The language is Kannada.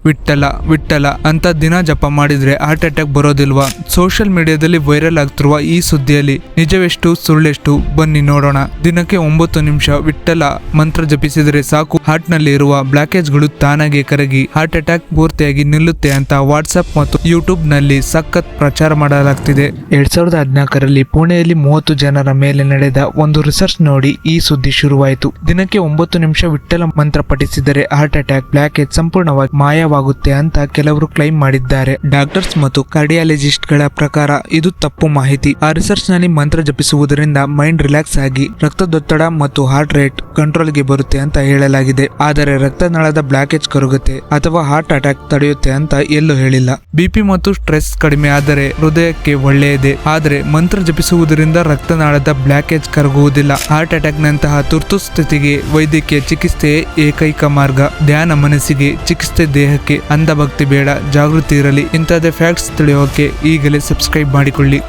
ವಿಠ್ಠಲ ವಿಠ್ಠಲ ಅಂತ ದಿನ ಜಪ ಮಾಡಿದ್ರೆ ಹಾರ್ಟ್ ಅಟ್ಯಾಕ್ ಬರೋದಿಲ್ವಾ? ಸೋಷಿಯಲ್ ಮೀಡಿಯಾದಲ್ಲಿ ವೈರಲ್ ಆಗ್ತಿರುವ ಈ ಸುದ್ದಿಯಲ್ಲಿ ನಿಜವೆಷ್ಟು ಸುಳ್ಳೆಷ್ಟು ಬನ್ನಿ ನೋಡೋಣ. ದಿನಕ್ಕೆ 9 ನಿಮಿಷ ವಿಠ್ಠಲ ಮಂತ್ರ ಜಪಿಸಿದರೆ ಸಾಕು, ಹಾರ್ಟ್ ನಲ್ಲಿ ಇರುವ ಬ್ಲಾಕೇಜ್ಗಳು ತಾನಾಗೆ ಕರಗಿ ಹಾರ್ಟ್ ಅಟ್ಯಾಕ್ ಪೂರ್ತಿಯಾಗಿ ನಿಲ್ಲುತ್ತೆ ಅಂತ ವಾಟ್ಸ್ಆಪ್ ಮತ್ತು ಯೂಟ್ಯೂಬ್ ನಲ್ಲಿ ಸಖತ್ ಪ್ರಚಾರ ಮಾಡಲಾಗ್ತಿದೆ. 2014ರಲ್ಲಿ ಪುಣೆಯಲ್ಲಿ 30 ಜನರ ಮೇಲೆ ನಡೆದ ಒಂದು ರಿಸರ್ಚ್ ನೋಡಿ ಈ ಸುದ್ದಿ ಶುರುವಾಯಿತು. ದಿನಕ್ಕೆ 9 ನಿಮಿಷ ವಿಠ್ಠಲ ಮಂತ್ರ ಪಠಿಸಿದರೆ ಹಾರ್ಟ್ ಅಟ್ಯಾಕ್ ಬ್ಲಾಕೇಜ್ ಸಂಪೂರ್ಣವಾಗಿ ಮಾಯವಾಗುತ್ತೆ ಅಂತ ಕೆಲವರು ಕ್ಲೈಮ್ ಮಾಡಿದ್ದಾರೆ. ಡಾಕ್ಟರ್ಸ್ ಮತ್ತು ಕಾರ್ಡಿಯಾಲಜಿಸ್ಟ್ ಗಳ ಪ್ರಕಾರ ಇದು ತಪ್ಪು ಮಾಹಿತಿ. ಆ ರಿಸರ್ಚ್ ನಲ್ಲಿ ಮಂತ್ರ ಜಪಿಸುವುದರಿಂದ ಮೈಂಡ್ ರಿಲ್ಯಾಕ್ಸ್ ಆಗಿ ರಕ್ತದೊತ್ತಡ ಮತ್ತು ಹಾರ್ಟ್ ರೇಟ್ ಕಂಟ್ರೋಲ್ಗೆ ಬರುತ್ತೆ ಅಂತ ಹೇಳಲಾಗಿದೆ. ಆದರೆ ರಕ್ತನಾಳದ ಬ್ಲಾಕೇಜ್ ಕರಗುತ್ತೆ ಅಥವಾ ಹಾರ್ಟ್ ಅಟ್ಯಾಕ್ ತಡೆಯುತ್ತೆ ಅಂತ ಎಲ್ಲೂ ಹೇಳಿಲ್ಲ. ಬಿಪಿ ಮತ್ತು ಸ್ಟ್ರೆಸ್ ಕಡಿಮೆ ಆದರೆ ಹೃದಯಕ್ಕೆ ಒಳ್ಳೆಯದೇ, ಆದರೆ ಮಂತ್ರ ಜಪಿಸುವುದರಿಂದ ರಕ್ತನಾಳದ ಬ್ಲಾಕೇಜ್ ಕರಗುವುದಿಲ್ಲ. ಹಾರ್ಟ್ ಅಟ್ಯಾಕ್ ನಂತಹ ತುರ್ತು ಸ್ಥಿತಿಗೆ ವೈದ್ಯಕೀಯ ಚಿಕಿತ್ಸೆಯೇ ಏಕೈಕ ಮಾರ್ಗ. ಧ್ಯಾನ ಮನಸ್ಸಿಗೆ, ಚಿಕಿತ್ಸೆ ದೇಹಕ್ಕೆ. ಅಂಧಭಕ್ತಿ ಬೇಡ, ಜಾಗೃತಿ ಇರಲಿ. ಇಂಥದೇ ಫ್ಯಾಕ್ಟ್ಸ್ ತಿಳಿಯೋಕೆ ಈಗಲೇ ಸಬ್ಸ್ಕ್ರೈಬ್ ಮಾಡಿಕೊಳ್ಳಿ.